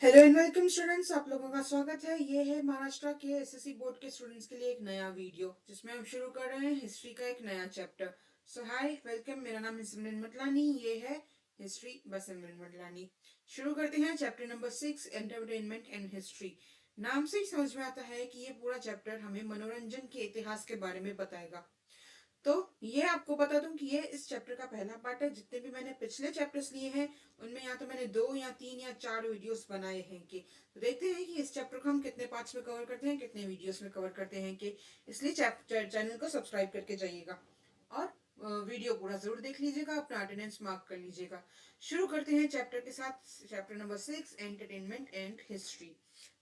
Hello and welcome students, आप लोगों का स्वागत है। ये है महाराष्ट्र के एसएससी बोर्ड के स्टूडेंट्स के लिए एक नया वीडियो जिसमें हम शुरू कर रहे हैं हिस्ट्री का एक नया चैप्टर। सो हाय वेलकम, मेरा नाम है सिमरन मतलानी, ये है हिस्ट्री बाय सिमरन मतलानी। शुरू करते हैं chapter number 6, entertainment and history. नाम से ही समझ में आता है कि ये पूरा चैप्टर हमें मनोरंजन के इतिहास के बारे में बताएगा। तो ये आपको बता दूं कि ये इस चैप्टर का पहला पार्ट है। जितने भी मैंने पिछले चैप्टर्स लिए हैं उनमें या तो मैंने 2 या 3 या 4 वीडियोस बनाए हैं कि तो देखते हैं कि इस चैप्टर को हम कितने पार्ट्स में कवर करते हैं, कितने वीडियोस में कवर करते हैं कि इसलिए चैप्टर चैनल को सब्सक्राइब करके जाइएगा और वीडियो पूरा जरूर देख लीजिएगा, अपना अटेंडेंस मार्क कर लीजिएगा। शुरू करते हैं चैप्टर के साथ। Chapter number 6, entertainment and history.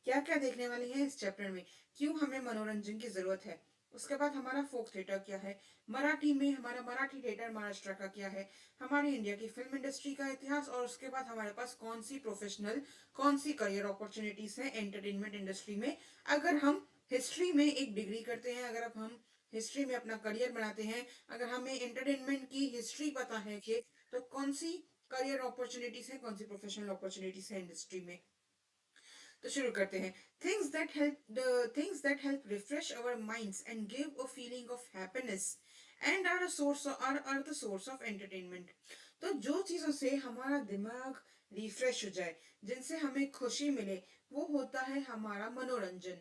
क्या क्या देखने वाले हैं इस चैप्टर में, क्यों हमें मनोरंजन की जरूरत है, उसके बाद हमारा फोक थिएटर क्या है, मराठी में हमारा मराठी थिएटर महाराष्ट्र का क्या है, हमारी इंडिया की फिल्म इंडस्ट्री का इतिहास, और उसके बाद हमारे पास कौन सी करियर अपॉर्चुनिटीज हैं एंटरटेनमेंट इंडस्ट्री में अगर हम हिस्ट्री में एक डिग्री करते हैं, अगर अब हम हिस्ट्री में अपना करियर बनाते हैं, अगर हमें एंटरटेनमेंट की हिस्ट्री पता है कि तो कौन सी करियर अपॉर्चुनिटीज है, कौन सी प्रोफेशनल अपॉर्चुनिटीज है इंडस्ट्री में। तो शुरू करते हैं। Things that help refresh our minds and give a feeling of happiness and are the source of entertainment. तो जो चीजों से हमारा दिमाग रिफ्रेश हो जाए, जिनसे हमें खुशी मिले, वो होता है हमारा मनोरंजन।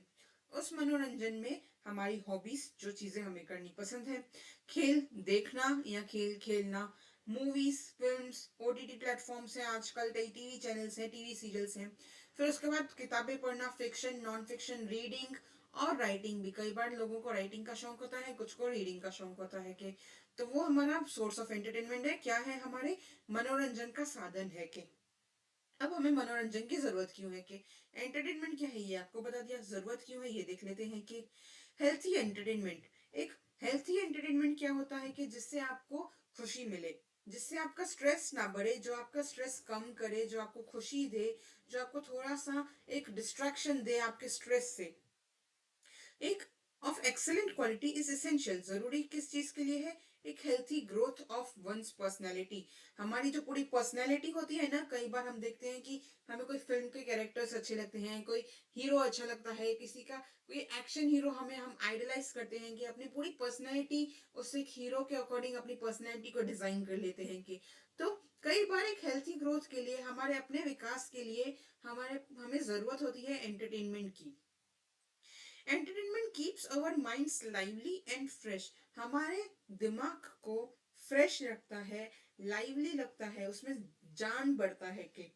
उस मनोरंजन में हमारी हॉबीज, जो चीजें हमें करनी पसंद है, खेल देखना या खेल खेलना, मूवीज, फिल्म्स, ओटीटी प्लेटफॉर्म्स हैं आजकल, कई टीवी चैनल्स हैं, टीवी सीरियल्स हैं। फिर उसके बाद किताबें पढ़ना, फिक्शन, नॉन फिक्शन, रीडिंग और राइटिंग भी। कई बार लोगों को राइटिंग का शौक होता है, कुछ को रीडिंग का शौक होता है कि तो वो हमारा सोर्स ऑफ एंटरटेनमेंट है, क्या है, हमारे मनोरंजन का साधन है कि अब हमें मनोरंजन की जरूरत क्यों है कि एंटरटेनमेंट क्या है ये आपको बता दिया, जरूरत क्यों है ये देख लेते हैं कि हेल्थी एंटरटेनमेंट। एक हेल्थी एंटरटेनमेंट क्या होता है कि जिससे आपको खुशी मिले, जिससे आपका स्ट्रेस ना बढ़े, जो आपका स्ट्रेस कम करे, जो आपको खुशी दे, जो आपको थोड़ा सा एक डिस्ट्रैक्शन दे आपके स्ट्रेस से। एक of excellent quality is essential. जरूरी किस चीज के लिए है? एक healthy growth of one's personality. हमारी जो पूरी पर्सनैलिटी होती है ना, कई बार हम देखते हैं कि हमें कोई फिल्म के कैरेक्टर्स अच्छे लगते हैं, कोई हीरो अच्छा लगता है, किसी का कोई एक्शन हीरो हमें हम आइडलाइज करते हैं कि अपनी पूरी पर्सनैलिटी उस एक हीरो के अकॉर्डिंग अपनी पर्सनैलिटी को डिजाइन कर लेते हैं कि तो कई बार एक हेल्थी ग्रोथ के लिए, हमारे अपने विकास के लिए हमें जरूरत होती है एंटरटेनमेंट की। Entertainment keeps our minds lively and fresh. हमारे दिमाग को फ्रेश रखता है, लाइवली लगता है, उसमें जान बढ़ता है कि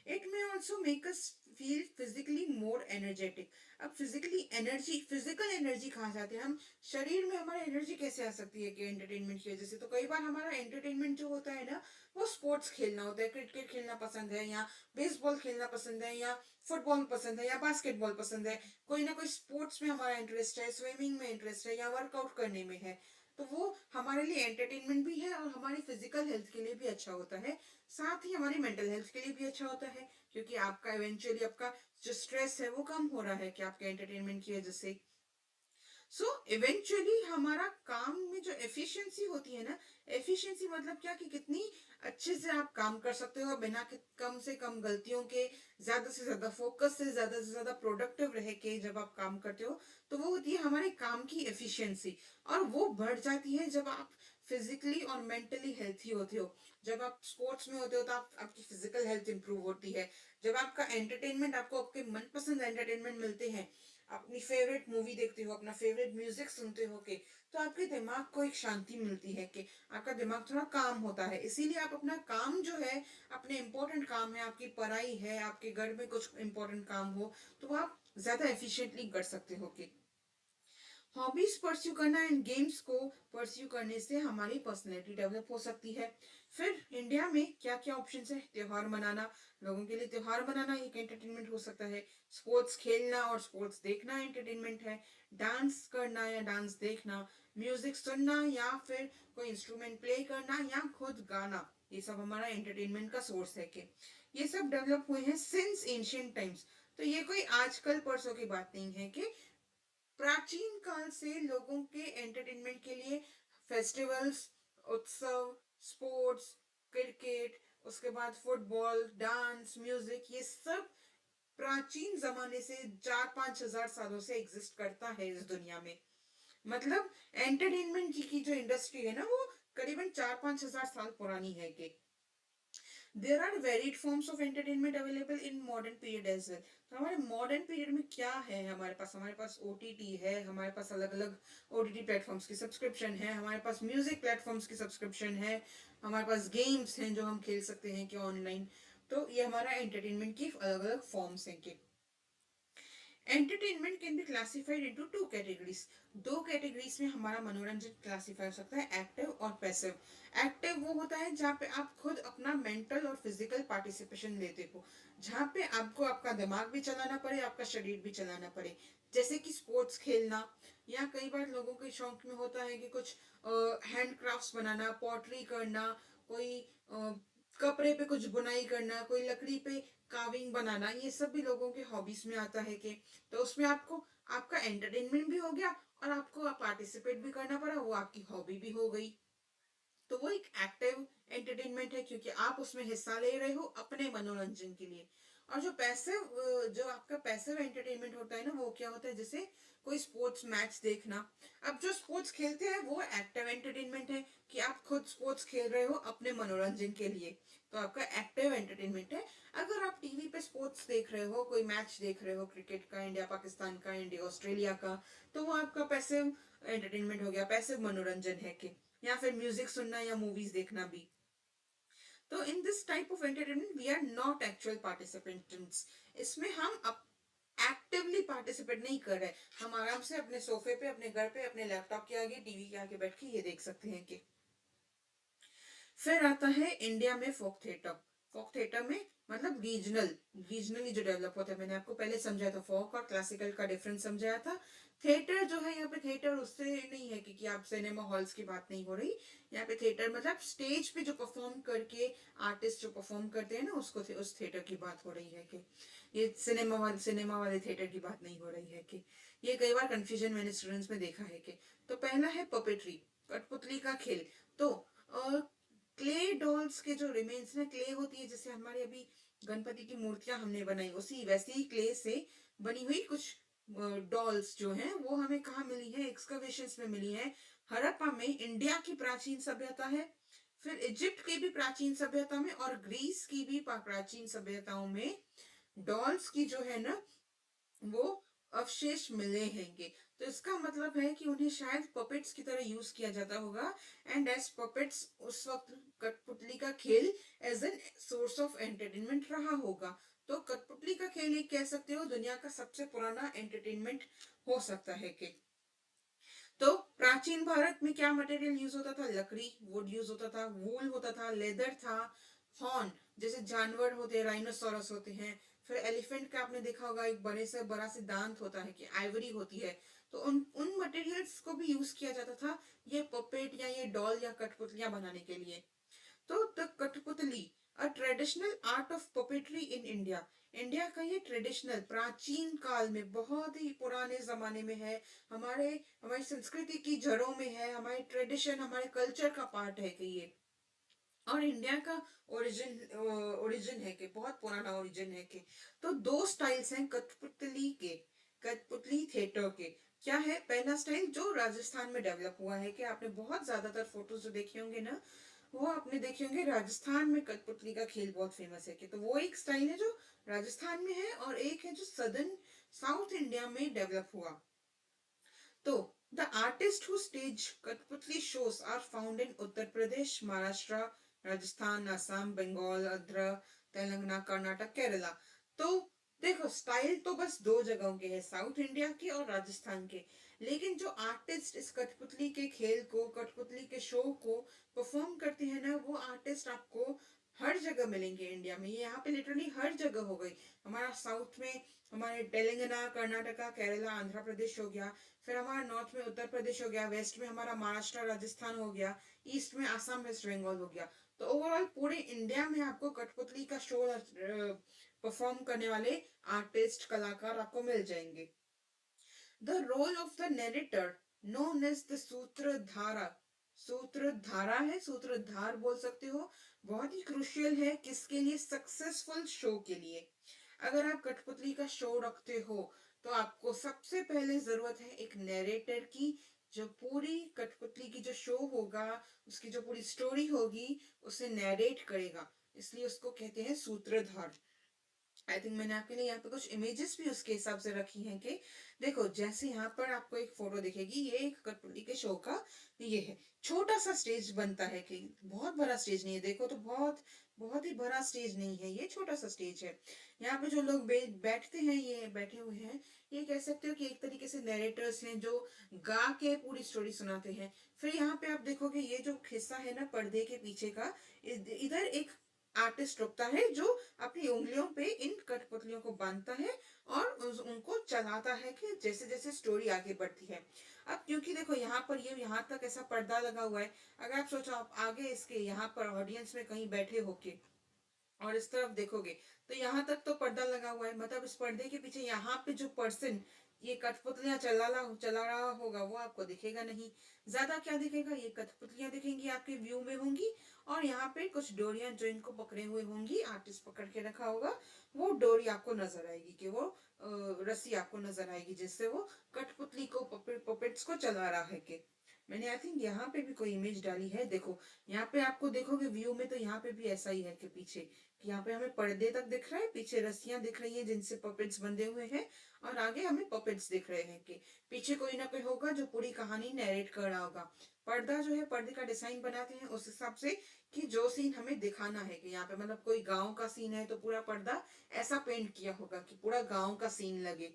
it may also make us feel physically more energetic. अब फिजिकल एनर्जी कहाँ से आती है? हम शरीर में हमारा एनर्जी कैसे आ सकती है कि एंटरटेनमेंट की वजह से? तो कई बार हमारा एंटरटेनमेंट जो होता है ना, वो स्पोर्ट्स खेलना होता है, क्रिकेट खेलना पसंद है, या बेसबॉल खेलना पसंद है, या फुटबॉल पसंद है, या बास्केटबॉल पसंद है। कोई ना कोई स्पोर्ट्स में हमारा इंटरेस्ट है, स्विमिंग में इंटरेस्ट है, या वर्कआउट करने में है। तो वो हमारे लिए एंटरटेनमेंट भी है और हमारी फिजिकल हेल्थ के लिए भी अच्छा होता है, साथ ही हमारी मेंटल हेल्थ के लिए भी अच्छा होता है, क्योंकि आपका इवेंचुअली आपका जो स्ट्रेस है वो कम हो रहा है कि आपके एंटरटेनमेंट की वजह से। सो इवेंचुअली हमारा काम में जो एफिशिएंसी होती है ना, एफिशिएंसी मतलब क्या कि कितनी अच्छे से आप काम कर सकते हो बिना कम से कम गलतियों के, ज्यादा से ज्यादा फोकस से, ज्यादा प्रोडक्टिव रह के जब आप काम करते हो, तो वो होती है हमारे काम की एफिशिएंसी। और वो बढ़ जाती है जब आप फिजिकली और मेंटली हेल्थी होते हो। जब आप स्पोर्ट्स में होते हो तो आपकी फिजिकल हेल्थ इंप्रूव होती है। जब आपका एंटरटेनमेंट, आपको आपके मनपसंद एंटरटेनमेंट मिलते हैं, अपनी फेवरेट मूवी देखते हो, अपना फेवरेट म्यूजिक सुनते हो के तो आपके दिमाग को एक शांति मिलती है कि आपका दिमाग थोड़ा काम होता है। इसीलिए आप अपना काम जो है, अपने इंपॉर्टेंट काम है, आपकी पढ़ाई है, आपके घर में कुछ इंपॉर्टेंट काम हो, तो आप ज्यादा एफिशिएंटली कर सकते हो कि हॉबीज परस्यू करना एंड गेम्स को परस्यू करने से हमारी पर्सनैलिटी डेवलप हो सकती है। फिर इंडिया में क्या क्या ऑप्शंस है? त्योहार मनाना, लोगों के लिए त्योहार मनाना एक एंटरटेनमेंट हो सकता है। स्पोर्ट्स खेलना और स्पोर्ट्स देखना एंटरटेनमेंट है। डांस करना या डांस देखना, म्यूजिक सुनना या फिर कोई इंस्ट्रूमेंट प्ले करना या खुद गाना, ये सब हमारा एंटरटेनमेंट का सोर्स है कि ये सब डेवलप हुए हैं सिंस एंशियंट टाइम्स। तो ये कोई आजकल परसों की बात नहीं है कि प्राचीन काल से लोगों के एंटरटेनमेंट के लिए फेस्टिवल्स, उत्सव, स्पोर्ट्स, क्रिकेट, उसके बाद फुटबॉल, डांस, म्यूजिक, ये सब प्राचीन जमाने से 4-5 हजार सालों से एग्जिस्ट करता है इस दुनिया में। मतलब एंटरटेनमेंट की जो इंडस्ट्री है ना, वो करीबन 4-5 हजार साल पुरानी है कि there are varied forms of entertainment available in modern period as well. तो हमारे मॉडर्न पीरियड में क्या है, हमारे पास ओटीटी है, हमारे पास अलग अलग ओटीटी प्लेटफॉर्म्स की सब्सक्रिप्शन है, हमारे पास म्यूजिक प्लेटफॉर्म्स की सब्सक्रिप्शन है, हमारे पास गेम्स हैं जो हम खेल सकते हैं कि ऑनलाइन। तो ये हमारा एंटरटेनमेंट की अलग अलग फॉर्म्स हैं कि entertainment can be classified into two categories. दो कैटेगरीज में हमारा मनोरंजन क्लासिफाई हो सकता है, एक्टिव और पैसिव। एक्टिव वो होता है जहाँ पे आप खुद अपना मेंटल और फिजिकल पार्टिसिपेशन लेते हो, जहाँ पे आपको आपका दिमाग भी चलाना पड़े, आपका शरीर भी चलाना पड़े। जैसे कि स्पोर्ट्स खेलना, या कई बार लोगों के शौक में होता है कि कुछ हैंडक्राफ्ट्स बनाना, पॉटरी करना, कोई कपड़े पे कुछ बुनाई करना, कोई लकड़ी पे काविंग बनाना, ये सब भी लोगों के हॉबीज में आता है कि तो उसमें आपको आपका एंटरटेनमेंट भी हो गया और आपको पार्टिसिपेट भी करना पड़ा, वो आपकी हॉबी भी हो गई। तो वो एक एक्टिव एंटरटेनमेंट है क्योंकि आप उसमें हिस्सा ले रहे हो अपने मनोरंजन के लिए। और जो आपका पैसिव एंटरटेनमेंट होता है ना, वो क्या होता है, जैसे कोई स्पोर्ट्स मैच देखना। अब जो स्पोर्ट्स खेलते हैं वो एक्टिव एंटरटेनमेंट है कि आप खुद स्पोर्ट्स खेल रहे हो अपने मनोरंजन के लिए, तो आपका एक्टिव एंटरटेनमेंट है। अगर आप टीवी पे स्पोर्ट्स देख रहे हो, कोई मैच देख रहे हो, क्रिकेट का, इंडिया पाकिस्तान का, इंडिया ऑस्ट्रेलिया का, तो वो आपका पैसिव एंटरटेनमेंट हो गया, पैसिव मनोरंजन है कि या फिर म्यूजिक सुनना या मूवीज देखना भी। तो in this type of entertainment we are not actual participants. इसमें हम एक्टिवली पार्टिसिपेट नहीं कर रहे। हम आराम से अपने सोफे पे, अपने घर पे, अपने लैपटॉप के आगे, टीवी के आगे बैठ के ये देख सकते हैं कि फिर आता है इंडिया में फोक थिएटर। फोक थिएटर में मतलब रीजनली जो डेवलप होता है। मैंने आपको पहले समझाया था, फोक और क्लासिकल का डिफरेंस समझाया था। थिएटर जो है यहाँ पे, थिएटर उससे नहीं है कि आप सिनेमा हॉल्स की बात नहीं हो रही। यहाँ पे थिएटर मतलब स्टेज पे जो परफॉर्म करके आर्टिस्ट जो परफॉर्म करते हैं ना, उसको उस थिएटर की बात हो रही है कि ये सिनेमा वाले थिएटर की बात नहीं हो रही है कि ये कई बार कंफ्यूजन मैंने स्टूडेंट्स में देखा है कि तो पहला है पपेट्री, कठपुतली का खेल। तो क्ले डॉल्स के जो रिमेन्स ना, क्ले होती है जैसे हमारे अभी गणपति की मूर्तियां हमने बनाई, उसी वैसे ही क्ले से बनी हुई कुछ डॉल्स जो हैं वो हमें कहाँ मिली है, एक्सकवेशंस में मिली है। हड़प्पा में इंडिया की प्राचीन सभ्यता है, फिर इजिप्ट की भी प्राचीन सभ्यता में और ग्रीस की भी प्राचीन सभ्यताओं में डॉल्स की जो है ना, वो अवशेष मिले हैंगे। तो इसका मतलब है कि उन्हें शायद पपेट्स की तरह यूज किया जाता होगा। एंड एज पपेट्स उस वक्त कठपुतली का खेल as an source of entertainment रहा होगा। तो कठपुतली का खेल एक कह सकते हो दुनिया का सबसे पुराना एंटरटेनमेंट हो सकता है कि तो प्राचीन भारत में क्या मटेरियल यूज होता था, लकड़ी, वुड यूज होता था, वूल होता था, लेदर था, हॉर्न जैसे जानवर होते हैं, राइनोसोरस होते हैं। फिर एलिफेंट का आपने देखा होगा, एक बड़ा से दांत होता है कि आइवरी होती है। तो उन उन मटेरियल्स को भी यूज किया जाता था ये पपेट या ये डॉल या कठपुतलियां बनाने के लिए। तो द कठपुतली, a traditional art of puppetry in India. India का ये ट्रेडिशनल, प्राचीन काल में, बहुत ही पुराने जमाने में है, हमारे हमारी संस्कृति की जड़ों में है, हमारे ट्रेडिशन, हमारे कल्चर का पार्ट है कि ये, और इंडिया का ओरिजिन है कि बहुत पुराना ओरिजिन है कि तो दो स्टाइल्स हैं कठपुतली के, कठपुतली थिएटर के। क्या है पहला स्टाइल जो राजस्थान में डेवलप हुआ है कि आपने बहुत ज्यादातर फोटोज जो देखे होंगे ना, वो आपने देखे होंगे राजस्थान में कठपुतली का खेल बहुत फेमस है कि तो वो एक स्टाइल है जो राजस्थान में है, और एक है जो सदर्न साउथ इंडिया में डेवलप हुआ। तो द आर्टिस्ट हु स्टेज कठपुतली shows are found in Uttar Pradesh, Maharashtra, Rajasthan, Assam, Bengal, Andhra, Telangana, Karnataka, Kerala. तो देखो स्टाइल तो बस दो जगहों के हैं, साउथ इंडिया के और राजस्थान के। लेकिन जो आर्टिस्ट इस कठपुतली के खेल को, कठपुतली के शो को परफॉर्म करते हैं ना, वो आर्टिस्ट आपको हर जगह मिलेंगे इंडिया में। ये यहाँ पे लिटरली हर जगह हो गई। हमारा साउथ में हमारे तेलंगाना, कर्नाटका, केरला, आंध्र प्रदेश हो गया। फिर हमारा नॉर्थ में उत्तर प्रदेश हो गया, वेस्ट में हमारा महाराष्ट्र, राजस्थान हो गया, ईस्ट में आसाम, वेस्ट बंगाल हो गया। तो ओवरऑल पूरे इंडिया में आपको कठपुतली का शो परफॉर्म करने वाले आर्टिस्ट, कलाकार आपको मिल जाएंगे। The role of the narrator known as the sutradhara, sutradhara है, सूत्रधार बोल सकते हो, बहुत ही क्रुशियल है किसके लिए, सक्सेसफुल शो के लिए। अगर आप कठपुतली का शो रखते हो तो आपको सबसे पहले जरूरत है एक नैरेटर की, जो पूरी कठपुतली की जो शो होगा, उसकी जो पूरी स्टोरी होगी, उसे नैरेट करेगा। इसलिए उसको कहते हैं सूत्रधार। आई थिंक मैंने आपके लिए यहाँ पे कुछ इमेजेस भी उसके हिसाब से रखी हैं कि देखो, जैसे यहाँ पर आपको एक फोटो दिखेगी, ये एक कठपुतली के शो का ये है। छोटा सा स्टेज बनता है, कि बहुत बड़ा स्टेज नहीं है, देखो तो बहुत बहुत ही बड़ा स्टेज नहीं है, ये छोटा सा स्टेज है। यहाँ पे जो लोग बैठते हैं, ये बैठे हुए हैं, ये कह सकते हो कि एक तरीके से नैरेटर्स हैं जो गा के पूरी स्टोरी सुनाते हैं। फिर यहाँ पे आप देखोगे ये जो हिस्सा है ना पर्दे के पीछे का, इधर एक आर्टिस्ट रुकता है जो अपनी उंगलियों पे इन कठपुतलियों को बांधता है और उनको चलाता है कि जैसे जैसे स्टोरी आगे बढ़ती है। अब क्योंकि देखो यहाँ पर ये यहाँ तक ऐसा पर्दा लगा हुआ है, अगर आप सोचो आप आगे इसके यहाँ पर ऑडियंस में कहीं बैठे होके और इस तरफ देखोगे, तो यहाँ तक तो पर्दा लगा हुआ है, मतलब इस पर्दे के पीछे यहाँ पे जो पर्सन ये कठपुतलियां चला रहा होगा वो आपको दिखेगा नहीं। ज्यादा क्या दिखेगा, ये कठपुतलियां दिखेंगी, आपके व्यू में होंगी, और यहाँ पे कुछ डोरियां जो इनको पकड़े हुए होंगी, आर्टिस्ट पकड़ के रखा होगा, वो डोरी आपको नजर आएगी, कि वो रस्सी आपको नजर आएगी जिससे वो कठपुतली को पपेट्स को चला रहा है। कि मैंने आई थिंक यहाँ पे भी कोई इमेज डाली है, देखो यहाँ पे आपको देखोगे व्यू में, तो यहाँ पे भी ऐसा ही है कि पीछे, कि यहाँ पे हमें पर्दे तक दिख रहा है, पीछे रस्सियां दिख रही हैं जिनसे पपेट्स बंधे हुए हैं, और आगे हमें पपेट्स दिख रहे हैं, कि पीछे कोई ना कोई होगा जो पूरी कहानी नरेट कर रहा होगा। पर्दा जो है, पर्दे का डिजाइन बनाते हैं उस हिसाब से कि जो सीन हमें दिखाना है, कि यहाँ पे मतलब कोई गांव का सीन है तो पूरा पर्दा ऐसा पेंट किया होगा कि पूरा गांव का सीन लगे।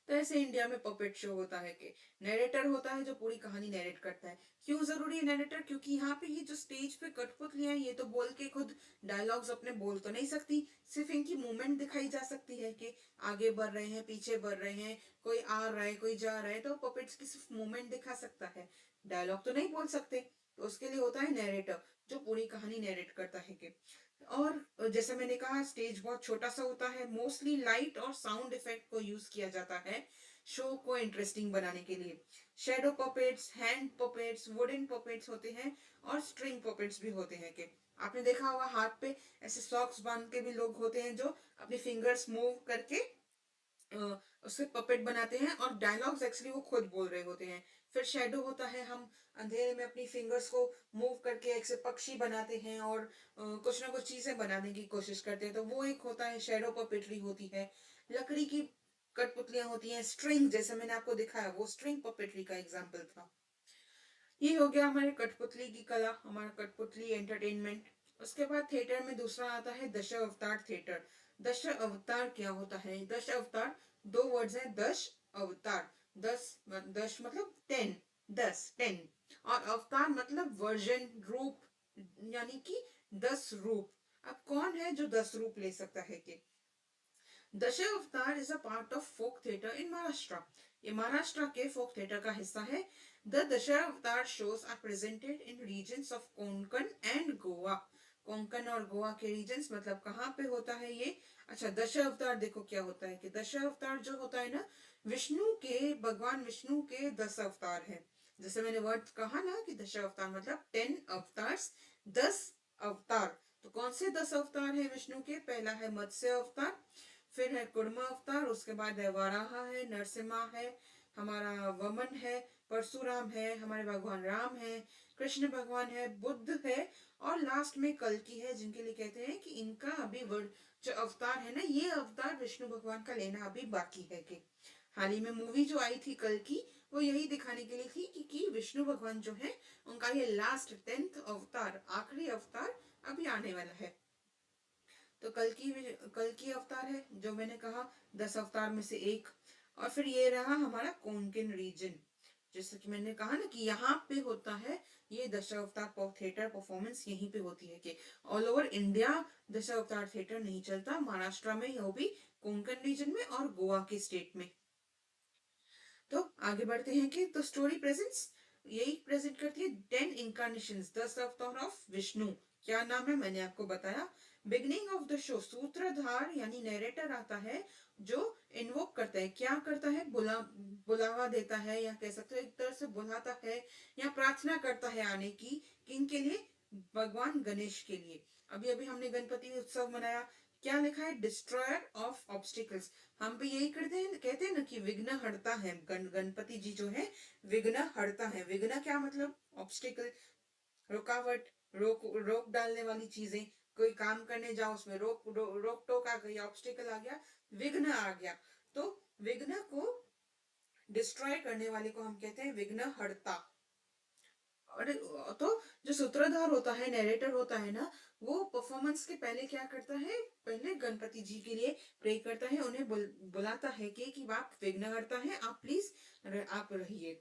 तो ऐसे इंडिया में पपेट शो होता है कि नैरेटर होता है जो पूरी कहानी नैरेट करता है। क्यों जरूरी है नैरेटर, क्योंकि यहाँ पे ये जो स्टेज पे कठपुतलियां हैं, ये तो बोल के खुद डायलॉग्स अपने बोल तो नहीं सकती, सिर्फ इनकी मूवमेंट दिखाई जा सकती है कि आगे बढ़ रहे हैं, पीछे बढ़ रहे हैं, कोई आ रहा है, कोई जा रहा है, तो पपेट्स की सिर्फ मूवमेंट दिखा सकता है, डायलॉग तो नहीं बोल सकते। तो उसके लिए होता है नैरेटर जो पूरी कहानी नैरेट करता है। कि और जैसे मैंने कहा स्टेज बहुत छोटा सा होता है, मोस्टली लाइट और साउंड इफेक्ट को यूज किया जाता है शो को इंटरेस्टिंग बनाने के लिए। Shadow puppets, hand puppets, wooden puppets होते हैं, और स्ट्रिंग पपेट्स भी होते हैं। कि आपने देखा होगा हाथ पे ऐसे सॉक्स बांध के भी लोग होते हैं जो अपनी फिंगर्स मूव करके उससे पपेट बनाते हैं, और डायलॉग्स एक्चुअली वो खुद बोल रहे होते हैं। फिर शेडो होता है, हम अंधेरे में अपनी फिंगर्स को मूव करके एक से पक्षी बनाते हैं और कुछ ना कुछ चीजें बनाने की कोशिश करते हैं, तो वो एक होता है, शेडो पपेट्री होती है। लकड़ी की कठपुतलियां होती हैं, स्ट्रिंग जैसे मैंने आपको दिखाया वो स्ट्रिंग पपेट्री का एग्जाम्पल था। ये हो गया हमारे कठपुतली की कला, हमारा कठपुतली एंटरटेनमेंट। उसके बाद थिएटर में दूसरा आता है दश अवतार थिएटर। दश अवतार क्या होता है, दश अवतार दो वर्ड्स हैं, दश अवतार, दश मतलब 10, 10 और अवतार मतलब वर्जन, रूप, यानी कि 10 रूप। अब कौन है जो 10 रूप ले सकता है? कि Dashavatar is a part of folk theatre in Maharashtra. ये महाराष्ट्र के फोक थिएटर का हिस्सा है। The Dashavatar shows are presented in regions of Konkan and Goa. Konkan और गोवा के रीजन्स, मतलब कहाँ पे होता है ये? अच्छा, दशावतार देखो क्या होता है, कि दशावतार जो होता है ना, विष्णु के, भगवान विष्णु के 10 अवतार है। जैसे मैंने वर्ड कहा ना कि दशावतार मतलब 10 अवतार्स, 10 अवतार। तो कौन से 10 अवतार है विष्णु के? पहला है मत्स्य अवतार, फिर है कुर्म अवतार, उसके बाद है वराह है, नरसिम्हा है, हमारा वमन है, परशुराम है, हमारे भगवान राम है, कृष्ण भगवान है, बुद्ध है, और लास्ट में कल्कि है, जिनके लिए कहते हैं कि इनका अभी जो अवतार है ना, ये अवतार विष्णु भगवान का लेना अभी बाकी है। कि हाल ही में मूवी जो आई थी कल्कि, वो यही दिखाने के लिए थी कि विष्णु भगवान जो है उनका ये लास्ट 10th अवतार, आखिरी अवतार अभी आने वाला है। तो कल की अवतार है जो मैंने कहा 10 अवतार में से एक। और फिर ये रहा हमारा कोंकण रीजन, जैसे कि मैंने कहा ना कि यहाँ पे होता है ये दशावतार थिएटर परफॉर्मेंस, यहीं पे होती है। कि all over India Dashavatar theatre नहीं चलता, महाराष्ट्र में, वो भी कोंकण रीजन में और गोवा के स्टेट में। तो आगे बढ़ते हैं कि तो स्टोरी प्रेजेंट्स यही प्रेजेंट करती है 10 इनकारनेशन, 10 अवतार ऑफ विष्णु। क्या नाम है मैंने आपको बताया। बिगनिंग ऑफ द शो, सूत्रधार यानी नरेटर आता है जो इन्वोक करता है, क्या करता है, बुलावा देता है, या कह सकते हो एक तरह से बुलाता है या प्रार्थना करता है आने की, किन के लिए? भगवान गणेश के लिए। अभी अभी हमने गणपति उत्सव मनाया, क्या लिखा है, डिस्ट्रॉयर ऑफ ऑब्स्टिकल्स। हम भी यही करते हैं, कहते हैं ना कि विघ्न हरता है, गणपति जी जो है विघ्न हरता है। विघ्न क्या मतलब, ऑब्स्टिकल, रुकावट, रोक डालने वाली चीजें। कोई काम करने जाओ उसमें रोक टोक आ गई, ऑब्स्टिकल आ गया, विघ्न आ गया। तो विघ्न को डिस्ट्रॉय करने वाले को हम कहते हैं विघ्न हरता। और तो जो सूत्रधार होता है, नरेटर होता है ना, वो परफॉर्मेंस के पहले क्या करता है, पहले गणपति जी के लिए प्रे करता है, उन्हें बुलाता है कि आप विघ्नहर्ता हैं, आप प्लीज आप रहिए।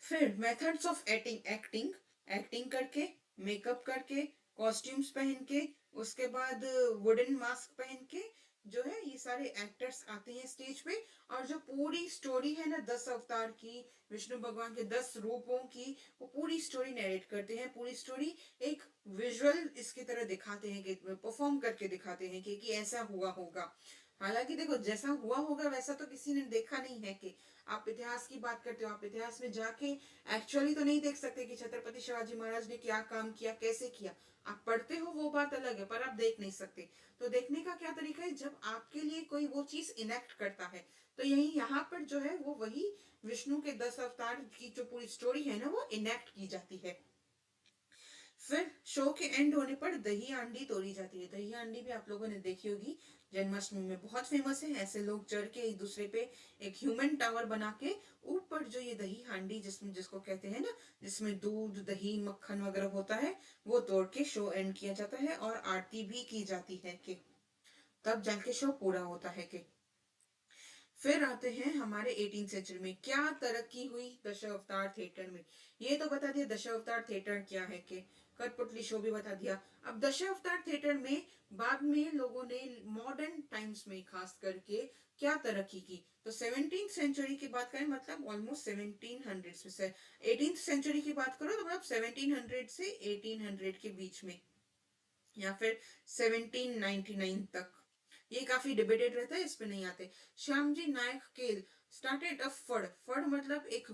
फिर मेथड्स ऑफ एक्टिंग, एक्टिंग करके, मेकअप करके, कॉस्ट्यूम्स पहन के, उसके बाद वुडन मास्क पहन के जो है ये सारे एक्टर्स आते हैं स्टेज पे। और जो पूरी स्टोरी है ना 10 अवतार की, विष्णु भगवान के 10 रूपों की, वो पूरी स्टोरी नरेट करते हैं। पूरी स्टोरी एक विजुअल इसकी तरह दिखाते हैं, कि परफॉर्म करके दिखाते हैं कि ऐसा हुआ होगा। हालांकि देखो, जैसा हुआ होगा वैसा तो किसी ने देखा नहीं है। कि आप इतिहास की बात करते हो, आप इतिहास में जाके एक्चुअली तो नहीं देख सकते कि छत्रपति शिवाजी महाराज ने क्या काम किया, कैसे किया। आप पढ़ते हो वो बात अलग है, पर आप देख नहीं सकते। तो देखने का क्या तरीका है, जब आपके लिए कोई वो चीज इनेक्ट करता है। तो यही यहाँ पर जो है वो वही विष्णु के 10 अवतार की जो पूरी स्टोरी है ना, वो इनेक्ट की जाती है। फिर शो के एंड होने पर दही हांडी तोड़ी जाती है। दही हांडी भी आप लोगों ने देखी होगी, जन्माष्टमी में बहुत फेमस है। ऐसे लोग चढ़ के एक दूसरे पे एक ह्यूमन टावर बना के ऊपर जो ये दही हांडी जिसमें जिसको कहते हैं ना, जिसमें दूध दही मक्खन वगैरह होता है, वो तोड़ के शो एंड किया जाता है। और आरती भी की जाती है, कि तब जाके शो पूरा होता है। कि फिर आते हैं हमारे 18th सेंचुरी में, क्या तरक्की हुई दशावतार थिएटर में। ये तो बता दिया दशावतार थिएटर क्या है, कि कठपुतली शो भी बता दिया। अब दशावतार थिएटर में बाद में लोगों ने मॉडर्न टाइम्स में खास करके क्या तरक्की की। तो 17th सेंचुरी की बात करें, मतलब ऑलमोस्ट 1700 में से 18th सेंचुरी की बात करो, तो मतलब 1700 से 1800 के बीच में, या फिर 1799 तक। ये काफी डिबेटेड रहता है, इस पे नहीं आते। श्यामजी नायक केल स्टार्टेड अ फड़, फड़ मतलब एक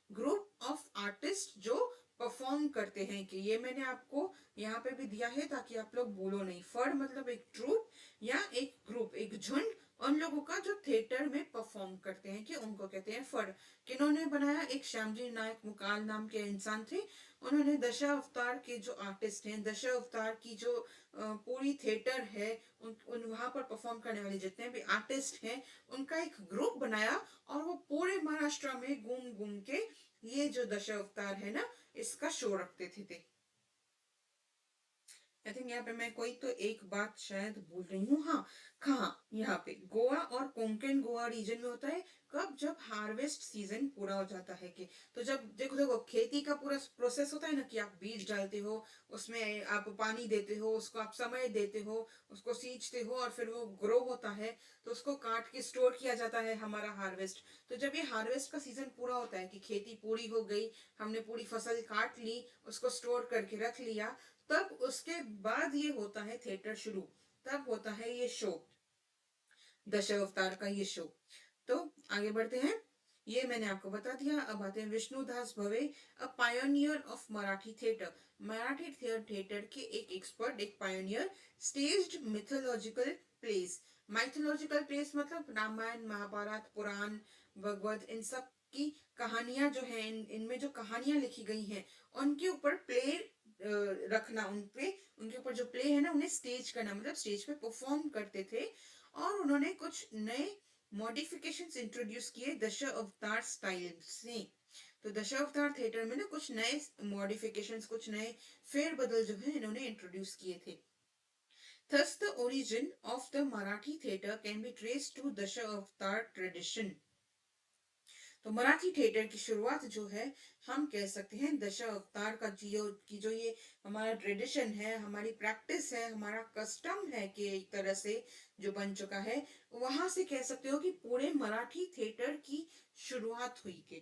ग्रुप ऑफ आर्टिस्ट जो परफॉर्म करते हैं। कि ये मैंने आपको यहाँ पे भी दिया है ताकि आप लोग बोलो नहीं। फड़ मतलब एक ट्रूप या एक ग्रुप, एक झुंड उन लोगों का जो थिएटर में परफॉर्म करते हैं, कि उनको कहते हैं फड़। किन्होंने बनाया, एक श्यामजी नायक मुकाल नाम के इंसान थे। उन्होंने दशावतार के जो आर्टिस्ट हैं, दशावतार की जो पूरी थिएटर है, उन वहां पर परफॉर्म करने वाले जितने भी आर्टिस्ट हैं, उनका एक ग्रुप बनाया। और वो पूरे महाराष्ट्र में घूम घूम के ये जो दशावतार है ना, इसका शो रखते थे। आई थिंक यहाँ पे मैं कोई तो एक बात शायद भूल रही हूँ। हाँ, कहाँ, यहाँ पे गोवा और कोंकण गोवा रीजन में होता है। कब, जब हार्वेस्ट सीजन पूरा हो जाता है। कि तो जब देखो देखो खेती का पूरा प्रोसेस होता है ना, कि आप बीज डालते हो, उसमें आप पानी देते हो, उसको आप समय देते हो, उसको सींचते हो, और फिर वो ग्रो होता है। तो उसको काट के स्टोर किया जाता है, हमारा हार्वेस्ट। तो जब ये हार्वेस्ट का सीजन पूरा होता है, कि खेती पूरी हो गई, हमने पूरी फसल काट ली, उसको स्टोर करके रख लिया, तब उसके बाद ये होता है थिएटर शुरू। तब होता है ये शो, दशावतार का ये शो। तो आगे बढ़ते हैं। ये मैंने आपको बता दिया। अब आते हैं Vishnudas Bhave, a pioneer of Marathi theatre. Marathi theatre के एक एक्सपर्ट, एक pioneer. Staged mythological plays, mythological plays मतलब रामायण महाभारत पुराण भगवत, इन सब की कहानियां जो है, इनमें जो कहानियां लिखी गई हैं, उनके ऊपर प्ले रखना, उनके ऊपर जो प्ले है ना, उन्हें स्टेज करना, मतलब स्टेज पे परफॉर्म करते थे। और उन्होंने कुछ नए मॉडिफिकेशंस इंट्रोड्यूस किए दश अवतार स्टाइल से। तो दश अवतार थिएटर में ना कुछ नए मॉडिफिकेशंस, कुछ नए फेरबदल जो है इन्होंने इंट्रोड्यूस किए थे। Thus, the origin of the Marathi theatre can be traced to Dasha Avatar tradition. तो मराठी थिएटर की शुरुआत जो है, हम कह सकते हैं दशा अवतार का जो ये हमारा ट्रेडिशन है, हमारी प्रैक्टिस है, हमारा कस्टम है, कि एक तरह से जो बन चुका है, वहां से कह सकते हो कि पूरे मराठी थिएटर की शुरुआत हुई। के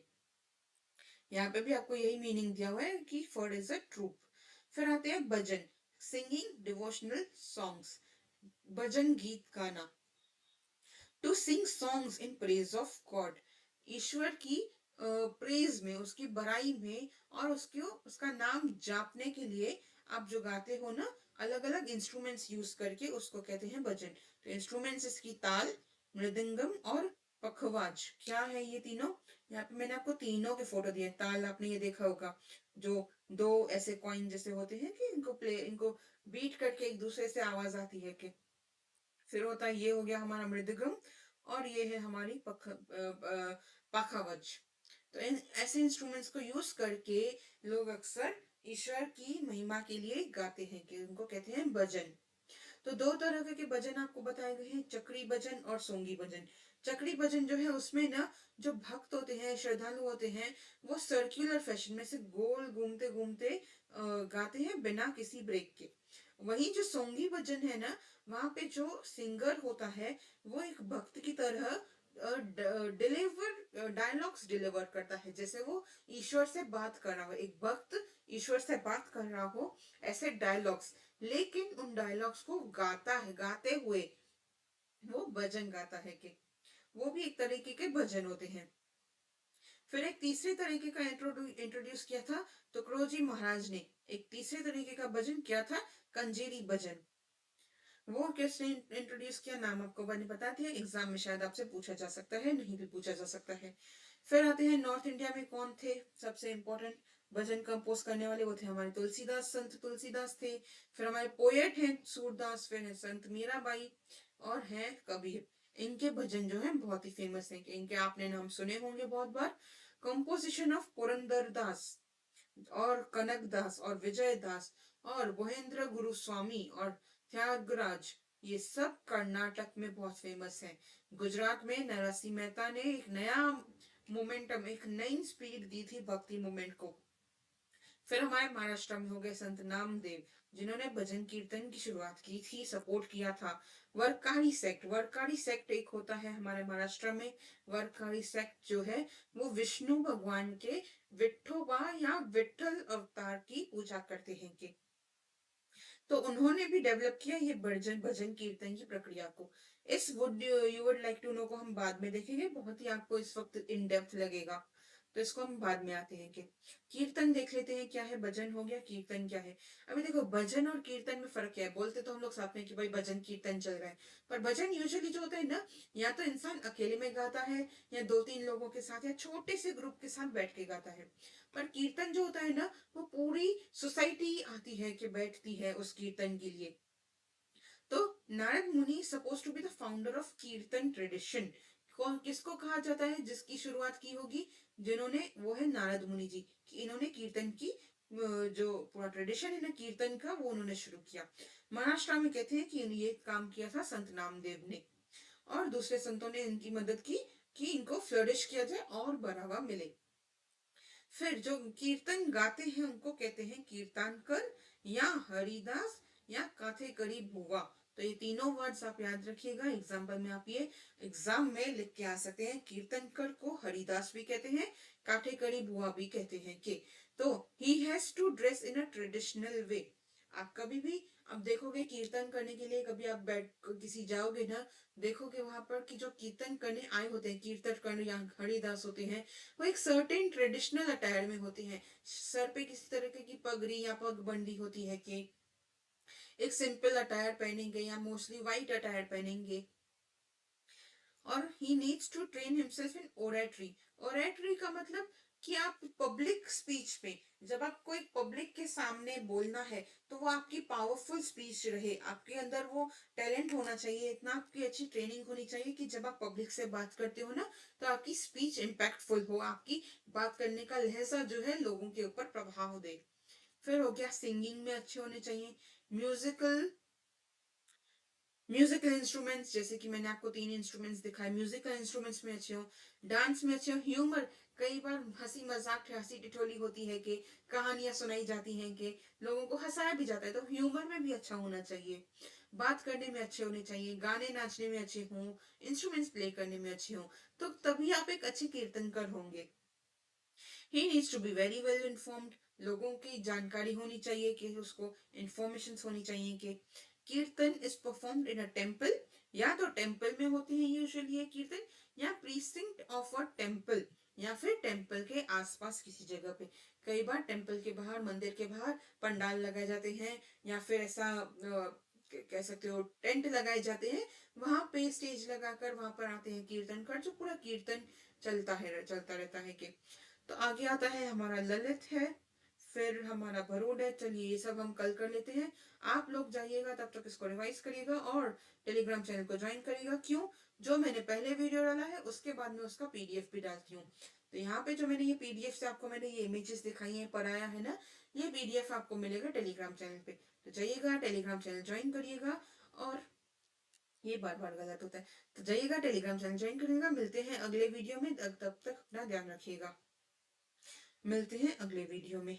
यहाँ पे भी आपको यही मीनिंग दिया हुआ है, कि फॉर इज अ ट्रूप। फिर आते हैं भजन, सिंगिंग डिवोशनल सॉन्ग्स, भजन गीत गाना। To sing songs in praise of God, ईश्वर की प्रेज में, उसकी बड़ाई में, और उसको उसका नाम जापने के लिए आप जो गाते हो ना, अलग अलग इंस्ट्रूमेंट्स यूज करके उसको कहते हैं भजन। तो इंस्ट्रूमेंट्स इसकी ताल, मृदंगम और पखवाज। क्या है ये तीनों? यहाँ पे मैंने आपको तीनों के फोटो दिए। ताल आपने ये देखा होगा, जो दो ऐसे कॉइन जैसे होते हैं कि इनको बीट करके एक दूसरे से आवाज आती है कि। फिर होता है, ये हो गया हमारा मृदगम, और ये है हमारी पखावज। तो इन ऐसे इंस्ट्रूमेंट्स को यूज करके लोग अक्सर ईश्वर की महिमा के लिए गाते हैं, कि उनको कहते हैं भजन। तो दो तरह के भजन आपको बताए गए हैं, चक्री भजन और सोंगी भजन। चक्री भजन जो है उसमें ना, जो भक्त होते हैं, श्रद्धालु होते हैं, वो सर्कुलर फैशन में से गोल घूमते घूमते गाते हैं बिना किसी ब्रेक के। वहीं जो सोंगी भजन है ना, वहां पे जो सिंगर होता है वो एक भक्त की तरह डायलॉग्स डिलीवर करता है, जैसे वो ईश्वर से बात कर रहा हो, एक भक्त ईश्वर से बात कर रहा हो, ऐसे डायलॉग्स। लेकिन उन डायलॉग्स को गाता है, गाते हुए वो भजन गाता है, कि वो भी एक तरीके के भजन होते हैं। फिर एक तीसरे तरीके का इंट्रोड्यूस किया था तुकरोजी महाराज ने। एक तीसरे तरीके का भजन क्या था? कंजीरी भजन। वो किसने इंट्रोड्यूस किया? नाम आपको मैंने बता दिया, एग्जाम में शायद आपसे पूछा जा सकता है, नहीं भी पूछा जा सकता है। फिर आते हैं नॉर्थ इंडिया में कौन थे सबसे इंपॉर्टेंट भजन कंपोज करने वाले? वो थे हमारे तुलसीदास, संत तुलसीदास थे। फिर हमारे पोएट हैं सूरदास, फिर है संत मीराबाई, और हैं कबीर। इनके भजन जो है बहुत ही फेमस हैं, कि इनके आपने नाम सुने होंगे बहुत बार। कंपोजिशन ऑफ पुरंदर दास और कनक दास और विजय दास और महेंद्र गुरु स्वामी और त्यागराज, ये सब कर्नाटक में बहुत फेमस है। गुजरात में नरसिंह मेहता ने एक नया मोमेंटम, एक नई स्पीड दी थी भक्ति मूवमेंट को। फिर हमारे महाराष्ट्र में हो गए संत नामदेव, जिन्होंने भजन कीर्तन की शुरुआत की थी, सपोर्ट किया था। वरकारी सेक्ट, वरकारी सेक्ट एक होता है हमारे महाराष्ट्र में। वरकारी सेक्ट जो है वो विष्णु भगवान के विठोबा या विठल अवतार की पूजा करते हैं कि। तो उन्होंने भी डेवलप किया ये भजन भजन कीर्तन की प्रक्रिया को। इस would you would like to know को हम बाद में देखेंगे, बहुत ही आपको इस वक्त इन डेप्थ लगेगा, तो इसको हम बाद में आते हैं कि कीर्तन देख लेते हैं क्या है। भजन हो गया, कीर्तन क्या है। अभी देखो भजन और कीर्तन में फर्क क्या है। बोलते तो हम लोग साथ में कि भाई भजन कीर्तन चल रहा है, पर भजन यूजुअली जो होता है ना, या तो इंसान अकेले में गाता है, या दो तीन लोगों के साथ, या छोटे से ग्रुप के साथ बैठ के गाता है। पर कीर्तन जो होता है ना, वो पूरी सोसाइटी आती है कि बैठती है उस कीर्तन के लिए। तो Narad Muni suppose to be the founder of kirtan tradition. किसको कहा जाता है जिसकी शुरुआत की होगी? जिन्होंने, वो है नारद मुनि जी, कि इन्होंने कीर्तन की जो पूरा ट्रेडिशन है ना कीर्तन का, वो उन्होंने शुरू किया। महाराष्ट्र में कहते हैं कि ये काम किया था संत नामदेव ने, और दूसरे संतों ने इनकी मदद की कि इनको फ्लरिश किया जाए और बढ़ावा मिले। फिर जो कीर्तन गाते हैं उनको कहते हैं कीर्तनकर, या हरिदास, या काथेकरी भुवा। तो ये तीनों वर्ड्स आप याद रखिएगा, एग्जाम्पल में आप ये एग्जाम में लिख के आ सकते हैं। कीर्तनकर को हरिदास भी कहते हैं, काठेकरी भुआ भी कहते हैं कि। तो he has to dress in a traditional way. आप कभी भी, अब देखोगे कीर्तन करने के लिए, कभी आप बैठ किसी जाओगे ना, देखोगे वहां पर कि जो कीर्तन करने आए होते हैं, कीर्तन करने या हरिदास होते हैं, वो एक सर्टेन ट्रेडिशनल अटायर में होती है। सर पे किसी तरह की पगड़ी या पगबंदी होती है, कि एक सिंपल अटायर पहनेंगे या मोस्टली व्हाइट अटायर पहनेंगे। और he needs to train himself in oratory. Oratory का मतलब कि आप पब्लिक स्पीच में, जब आपको एक पब्लिक के सामने बोलना है, तो वो आपकी पावरफुल स्पीच रहे। आपके अंदर वो टैलेंट होना चाहिए, इतना आपकी अच्छी ट्रेनिंग होनी चाहिए कि जब आप पब्लिक से बात करते हो ना, तो आपकी स्पीच इम्पैक्टफुल हो, आपकी बात करने का लहजा जो है लोगों के ऊपर प्रभाव दे। फिर हो गया सिंगिंग में अच्छे होने चाहिए। म्यूजिकल म्यूजिकल इंस्ट्रूमेंट्स, जैसे कि मैंने आपको तीन इंस्ट्रूमेंट्स दिखाए, म्यूजिकल इंस्ट्रूमेंट्स में अच्छे हो। डांस में अच्छे हो। ह्यूमर, कई बार हंसी मजाक हंसी टिटोली होती है, कि कहानियां सुनाई जाती हैं, कि लोगों को हंसाया भी जाता है, तो ह्यूमर में भी अच्छा होना चाहिए। बात करने में अच्छे होने चाहिए, गाने नाचने में अच्छे हों, इंस्ट्रूमेंट्स प्ले करने में अच्छे हों, तो तभी आप एक अच्छे कीर्तनकर होंगे। He needs to be very well informed. लोगों की जानकारी होनी चाहिए, कि उसको इंफॉर्मेशन होनी चाहिए, कि कीर्तन is performed in a temple. या तो टेम्पल में होती है यूजुअली ये कीर्तन, या प्रीसिंक्ट ऑफ अ टेम्पल, या फिर टेम्पल के आसपास किसी जगह पे। कई बार टेम्पल के बाहर, मंदिर के बाहर पंडाल लगाए जाते हैं, या फिर ऐसा कह सकते हो टेंट लगाए जाते हैं। वहां पे स्टेज लगाकर वहां पर आते हैं कीर्तनकार, जो पूरा कीर्तन चलता रहता है कि। तो आगे आता है हमारा ललित है, फिर हमारा भरूड है। चलिए ये सब हम कल कर लेते हैं। आप लोग जाइएगा, तब तक इसको रिवाइज करिएगा और टेलीग्राम चैनल को ज्वाइन करिएगा। क्यों? जो मैंने पहले वीडियो डाला है उसके बाद में उसका पीडीएफ भी डालती हूँ। तो यहाँ पे जो मैंने ये पीडीएफ से आपको मैंने ये इमेजेस दिखाई है, पढ़ाया है ना, ये पीडीएफ आपको मिलेगा टेलीग्राम चैनल पे। तो जाइएगा टेलीग्राम चैनल ज्वाइन करिएगा। और ये बार बार गलत होता है। तो जाइएगा टेलीग्राम चैनल ज्वाइन करिएगा। मिलते हैं अगले वीडियो में, तब तक अपना ध्यान रखिएगा। मिलते हैं अगले वीडियो में।